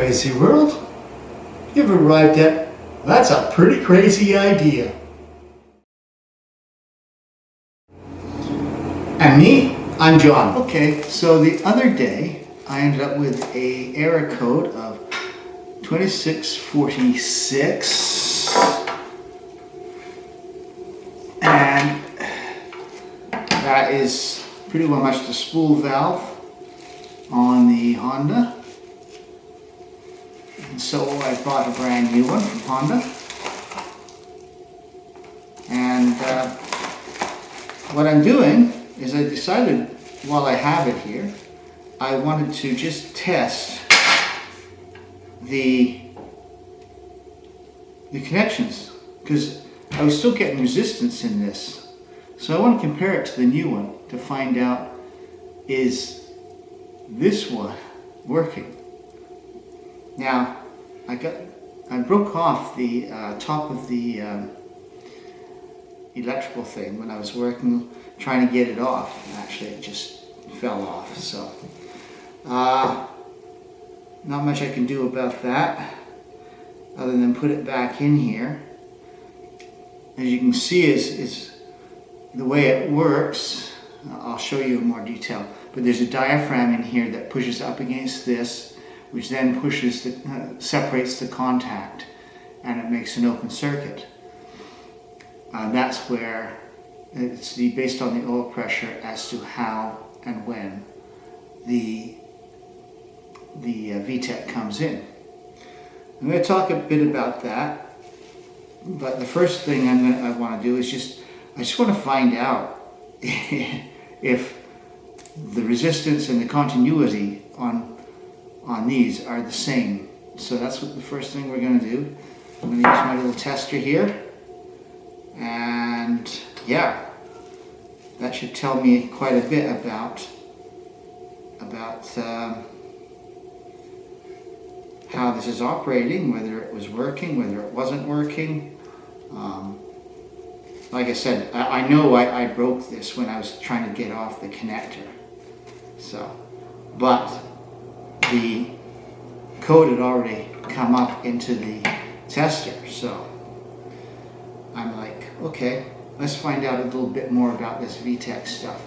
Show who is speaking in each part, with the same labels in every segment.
Speaker 1: crazy world? You've arrived at, that's a pretty crazy idea. And me, I'm John. Okay, so the other day I ended up with a error code of 2646, and that is pretty well much the spool valve on the Honda. And so I bought a brand new one from Honda, and what I'm doing is I decided, while I have it here, I wanted to just test the connections, because I was still getting resistance in this. So I want to compare it to the new one to find out, is this one working? Now, I broke off the top of the electrical thing when I was working, trying to get it off. Actually, it just fell off. So, not much I can do about that, other than put it back in here. As you can see, is the way it works. I'll show you in more detail. But there's a diaphragm in here that pushes up against this, which then pushes separates the contact, and it makes an open circuit. That's where it's based on the oil pressure as to how and when the VTEC comes in. I'm going to talk a bit about that, but the first thing I want to do is I just want to find out if the resistance and the continuity on these are the same. So that's what the first thing we're going to do. I'm going to use my little tester here, and yeah, that should tell me quite a bit about how this is operating, whether it was working, whether it wasn't working. Like I said, I know I broke this when I was trying to get off the connector. So, but the code had already come up into the tester, so I'm like, okay, let's find out a little bit more about this VTEC stuff.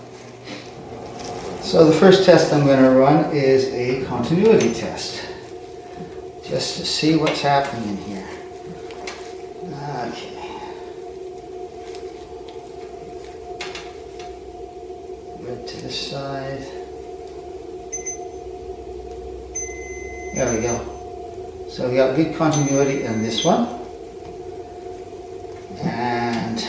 Speaker 1: So the first test I'm going to run is a continuity test, just to see what's happening in here. Okay. Right to this side. There we go. So we got good continuity in this one. And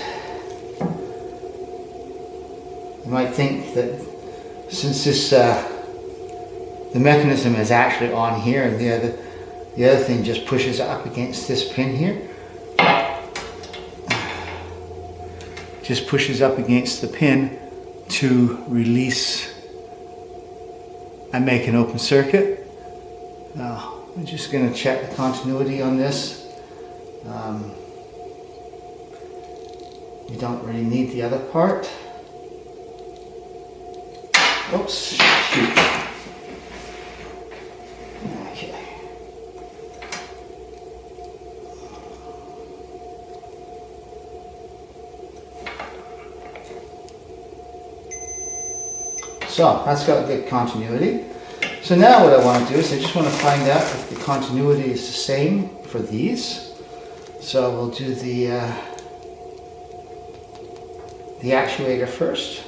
Speaker 1: you might think that since this the mechanism is actually on here, and the other thing just pushes up against this pin here. Just pushes up against the pin to release and make an open circuit. Now, I'm just going to check the continuity on this. You don't really need the other part. Oops, shoot. Okay. So, that's got good continuity. So now what I want to do is I just want to find out if the continuity is the same for these. So we'll do the actuator first.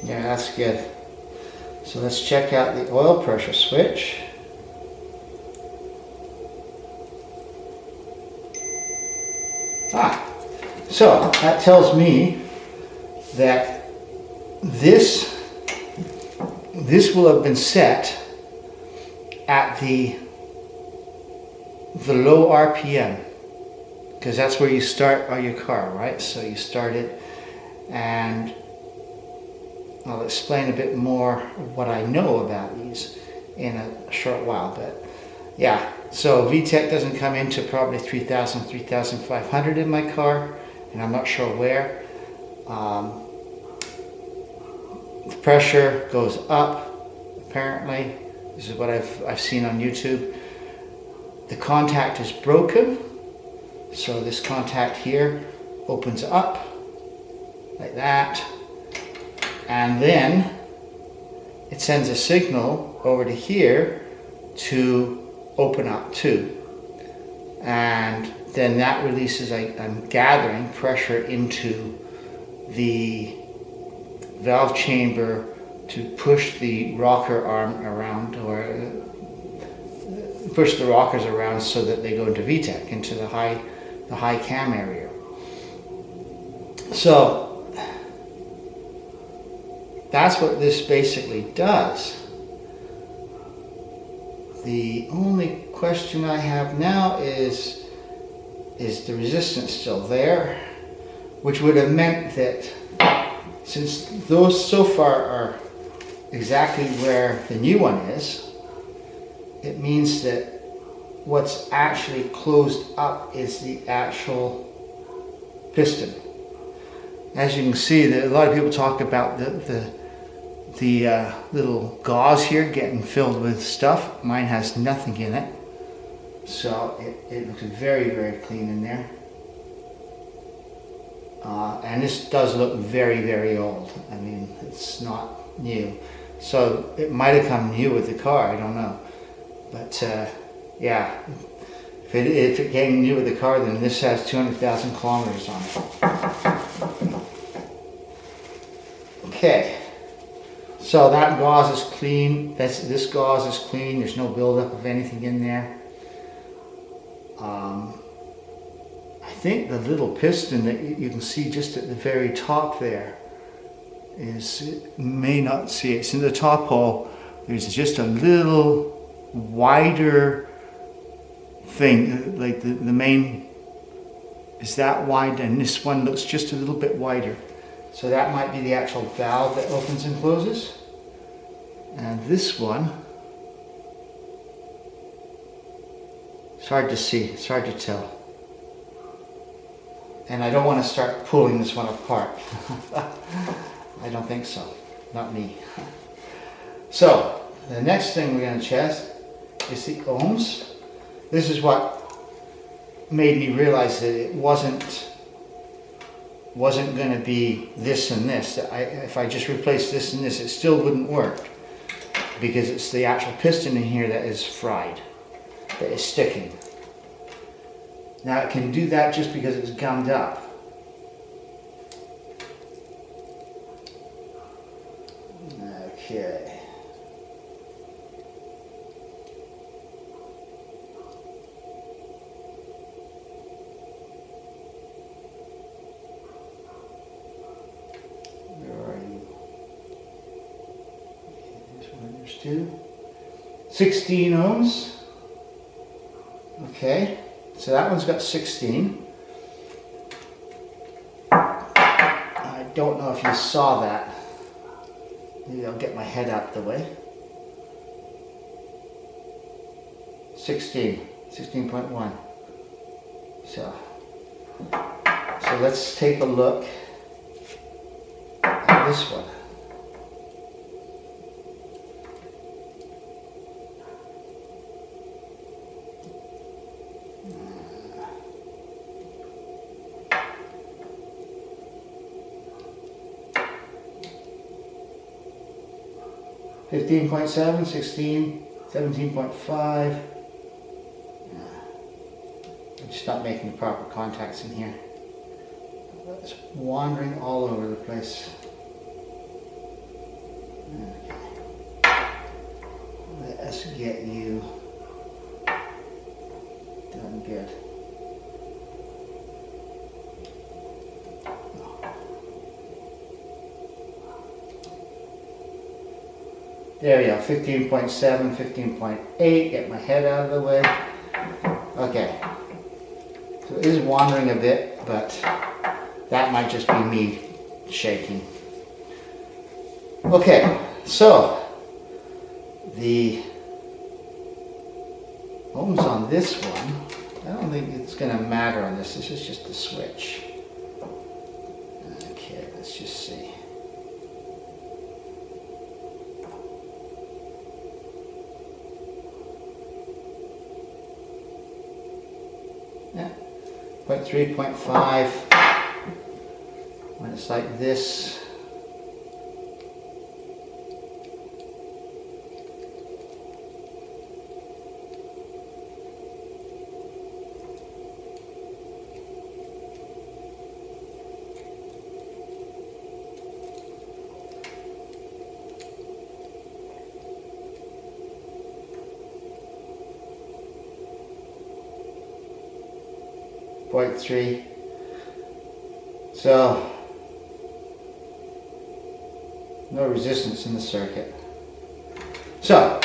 Speaker 1: Yeah, that's good. So let's check out the oil pressure switch. So that tells me that this will have been set at the low RPM, because that's where you start your car, right? So you start it, and I'll explain a bit more of what I know about these in a short while. But yeah, so VTEC doesn't come into probably 3,000, 3,500 in my car, and I'm not sure where. The pressure goes up, apparently. This is what I've seen on YouTube. The contact is broken, so this contact here opens up like that, and then it sends a signal over to here to open up too, and then that releases, I'm gathering, pressure into the valve chamber to push the rocker arm around, or push the rockers around so that they go into VTEC, into the high cam area. So that's what this basically does. The only question I have now is the resistance still there? Which would have meant that, since those so far are exactly where the new one is, it means that what's actually closed up is the actual piston. As you can see, a lot of people talk about the little gauze here getting filled with stuff. Mine has nothing in it, so it looks very, very clean in there. And this does look very, very old. I mean, it's not new. So it might have come new with the car, I don't know. But yeah, if it came new with the car, then this has 200,000 kilometers on it. Okay, so that gauze is clean. This gauze is clean. There's no buildup of anything in there. I think the little piston that you can see just at the very top there you may not see it. It's in the top hole. There's just a little wider thing, like the main is that wide, and this one looks just a little bit wider. So that might be the actual valve that opens and closes. And this one, it's hard to see, it's hard to tell. And I don't want to start pulling this one apart. I don't think so, not me. So the next thing we're going to test is the ohms. This is what made me realize that it wasn't going to be this and this. If I just replaced this and this, it still wouldn't work, because it's the actual piston in here that is fried, that is sticking. Now it can do that just because it's gummed up. Okay. Where are you? Okay, this one, there's 2. 16 ohms. Okay. So that one's got 16. I don't know if you saw that. Maybe I'll get my head out the way. 16.1. So let's take a look at this one. .7, 16, 17.5. I'm just not making the proper contacts in here. It's wandering all over the place. Okay. Let us get you done good. There we go, 15.7, 15.8, get my head out of the way. Okay, so it is wandering a bit, but that might just be me shaking. Okay, so the ohms on this one, I don't think it's going to matter on this. This is just a switch. Okay, let's just see. Yeah, 0.3, 0.5. When it's like this. .3. So no resistance in the circuit. So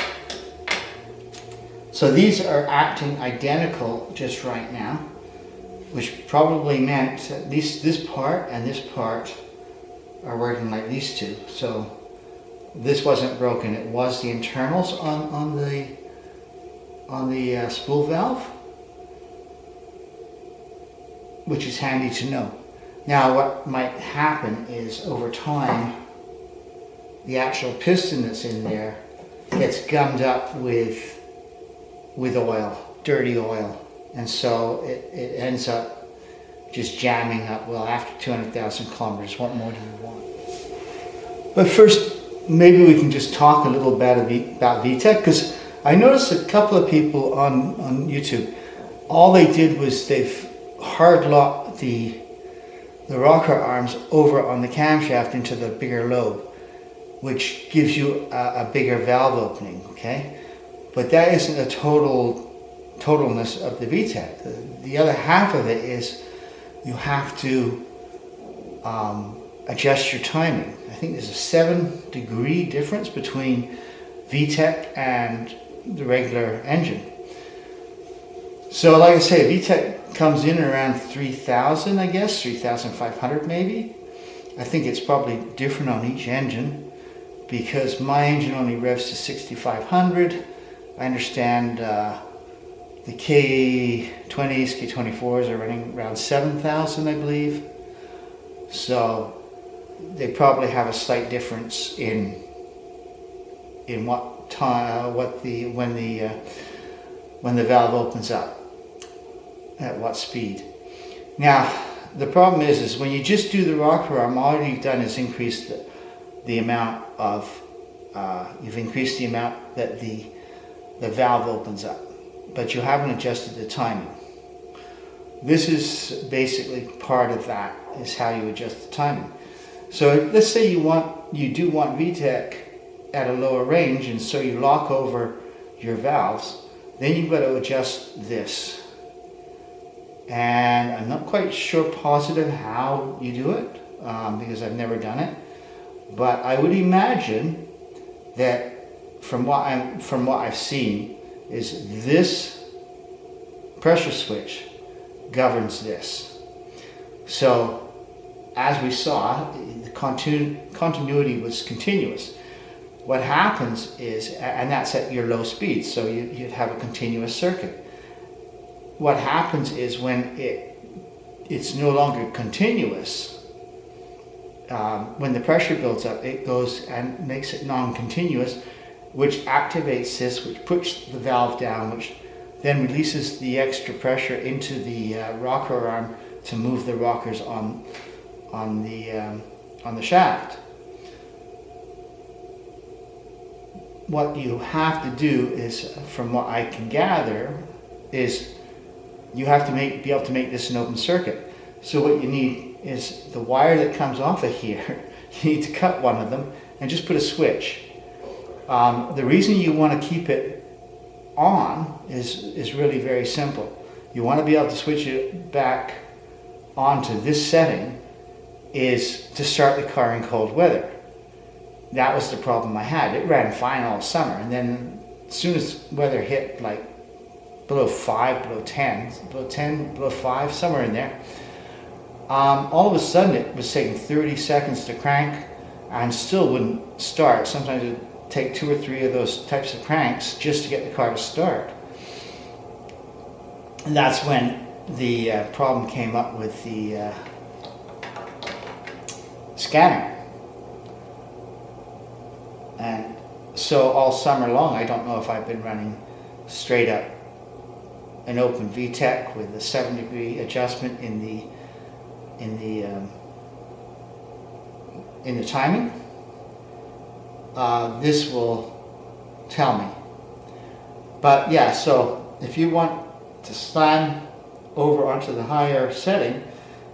Speaker 1: these are acting identical just right now, which probably meant that this part and this part are working like these two. So this wasn't broken. It was the internals on the spool valve, which is handy to know. Now what might happen is over time the actual piston that's in there gets gummed up with oil, dirty oil, and so it ends up just jamming up. Well, after 200,000 kilometers, what more do you want? But first, maybe we can just talk a little bit about VTEC, because I noticed a couple of people on YouTube, all they did was they've hard locked the rocker arms over on the camshaft into the bigger lobe, which gives you a bigger valve opening, okay? But that isn't a totalness of the VTEC. The other half of it is you have to adjust your timing. I think there's a 7-degree difference between VTEC and the regular engine. So like I say, VTEC comes in around 3,000, I guess, 3,500 maybe. I think it's probably different on each engine because my engine only revs to 6,500. I understand the K20s, K24s are running around 7,000, I believe. So they probably have a slight difference in what time, when the valve opens up, at what speed. Now the problem is when you just do the rocker arm, all you've done is increase the amount of you've increased the amount that the valve opens up, but you haven't adjusted the timing. This is basically part of that, is how you adjust the timing. So let's say you do want VTEC at a lower range, and so you lock over your valves. Then you've got to adjust this. And I'm not quite sure positive how you do it, because I've never done it. But I would imagine that from what I've seen is this pressure switch governs this. So as we saw, the continuity was continuous. What happens is, and that's at your low speed, so you'd have a continuous circuit. What happens is when it's no longer continuous, when the pressure builds up, it goes and makes it non-continuous, which activates this, which puts the valve down, which then releases the extra pressure into the rocker arm to move the rockers on the shaft. What you have to do is, from what I can gather, is you have to be able to make this an open circuit. So what you need is the wire that comes off of here. You need to cut one of them and just put a switch. The reason you want to keep it on is really very simple. You want to be able to switch it back onto this setting is to start the car in cold weather. That was the problem I had. It ran fine all summer, and then as soon as weather hit like below 5, below 10, below 5, somewhere in there, all of a sudden it was taking 30 seconds to crank, and still wouldn't start. Sometimes it would take 2 or 3 of those types of cranks just to get the car to start. And that's when the problem came up with the scanner. And so all summer long, I don't know if I've been running straight up an open VTEC with a 7-degree adjustment in the timing. This will tell me. But yeah, so if you want to slam over onto the higher setting,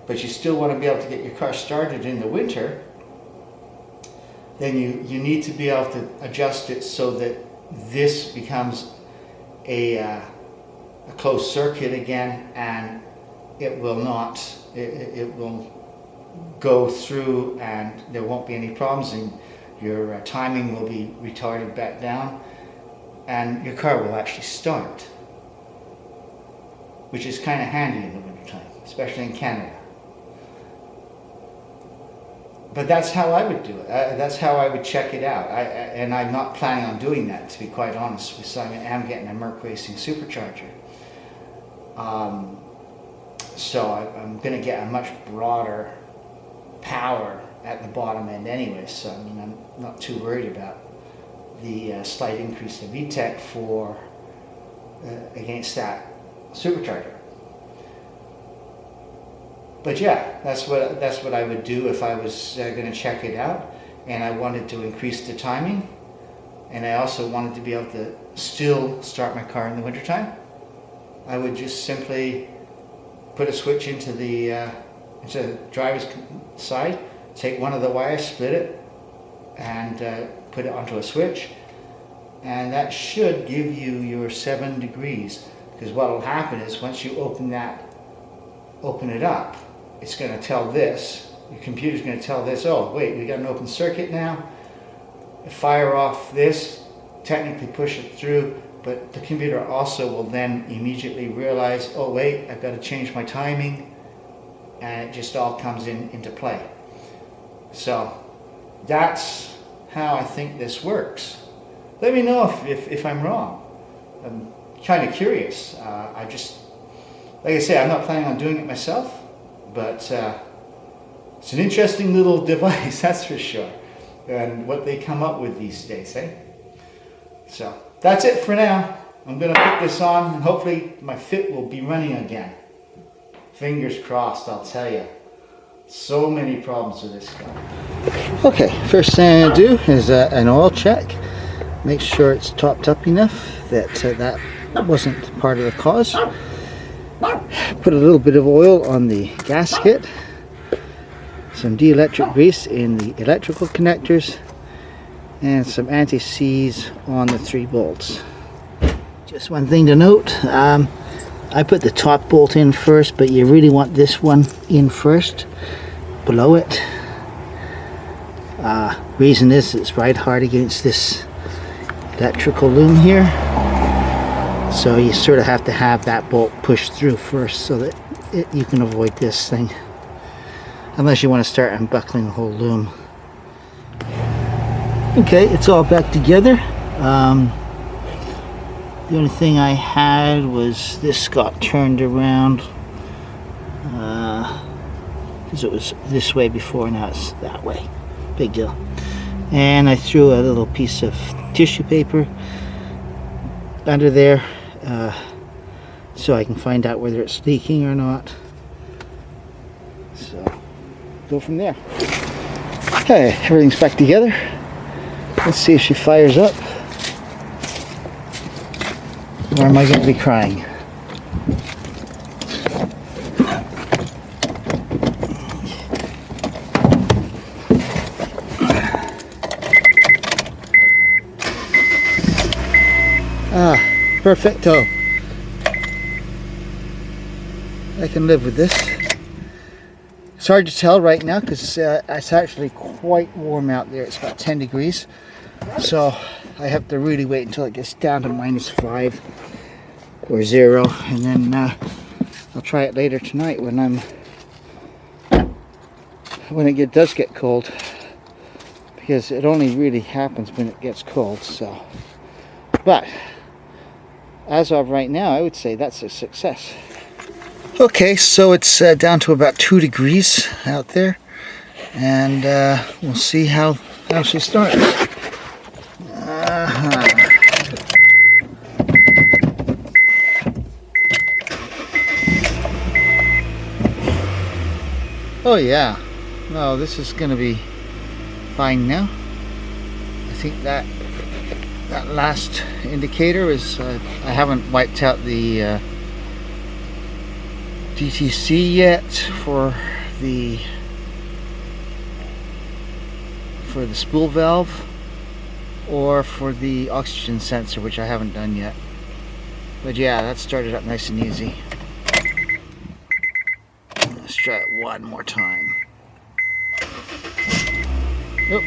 Speaker 1: but you still want to be able to get your car started in the winter, then you need to be able to adjust it so that this becomes a closed circuit again, and it will not, it will go through and there won't be any problems, and your timing will be retarded back down and your car will actually start, which is kind of handy in the wintertime, especially in Canada. But that's how I would do it. That's how I would check it out. And I'm not planning on doing that, to be quite honest, because I am getting a Merc Racing supercharger. So I'm going to get a much broader power at the bottom end anyway. So I mean, I'm not too worried about the slight increase in VTEC for against that supercharger. But yeah, that's what I would do if I was going to check it out, and I wanted to increase the timing, and I also wanted to be able to still start my car in the wintertime. I would just simply put a switch into the driver's side, take one of the wires, split it, and put it onto a switch, and that should give you your 7 degrees. Because what will happen is once you open it up, it's going to tell this, your computer's going to tell this, oh wait, we got an open circuit now, fire off this, technically push it through, but the computer also will then immediately realize, oh wait, I've got to change my timing, and it just all comes into play. So that's how I think this works. Let me know if I'm wrong. I'm kind of curious. Like I say, I'm not planning on doing it myself, but it's an interesting little device, that's for sure. And what they come up with these days, eh? So that's it for now. I'm going to put this on, and hopefully my fit will be running again. Fingers crossed, I'll tell you. So many problems with this car. Okay, first thing I'm going to do is an oil check. Make sure it's topped up enough that that wasn't part of the cause. Put a little bit of oil on the gasket, some dielectric grease in the electrical connectors, and some anti-seize on the 3 bolts. Just one thing to note, I put the top bolt in first, but you really want this one in first, below it. Reason is it's right hard against this electrical loom here. So you sort of have to have that bolt pushed through first so that you can avoid this thing. Unless you want to start unbuckling the whole loom. Okay, it's all back together. The only thing I had was this got turned around. Because it was this way before, now it's that way. Big deal. And I threw a little piece of tissue paper under there. So I can find out whether it's leaking or not. So, go from there. Okay, everything's back together. Let's see if she fires up. Or am I going to be crying? Perfecto. I can live with this. It's hard to tell right now because it's actually quite warm out there. It's about 10 degrees. So I have to really wait until it gets down to -5 or 0, and then I'll try it later tonight when it does get cold. because it only really happens when it gets cold. So, but as of right now, I would say that's a success. Okay, so it's down to about 2 degrees out there, and we'll see how she starts. Oh yeah, no, this is going to be fine now. I think that last indicator is, I haven't wiped out the VTEC yet for the spool valve, or for the oxygen sensor, which I haven't done yet. But yeah, that started up nice and easy. Let's try it one more time. Nope.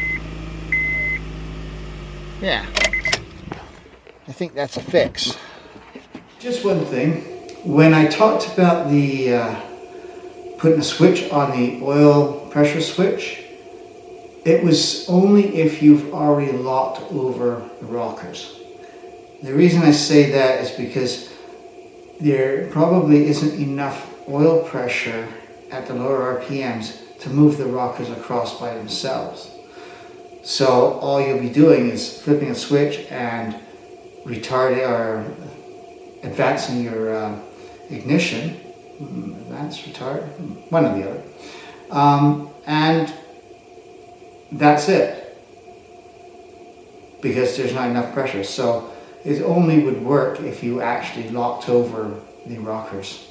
Speaker 1: Yeah, I think that's a fix. Just one thing, when I talked about the putting a switch on the oil pressure switch, it was only if you've already locked over the rockers. The reason I say that is because there probably isn't enough oil pressure at the lower RPMs to move the rockers across by themselves. So all you'll be doing is flipping a switch and retarding or advancing your ignition, advance, retard, one or the other, and that's it, because there's not enough pressure. So it only would work if you actually locked over the rockers.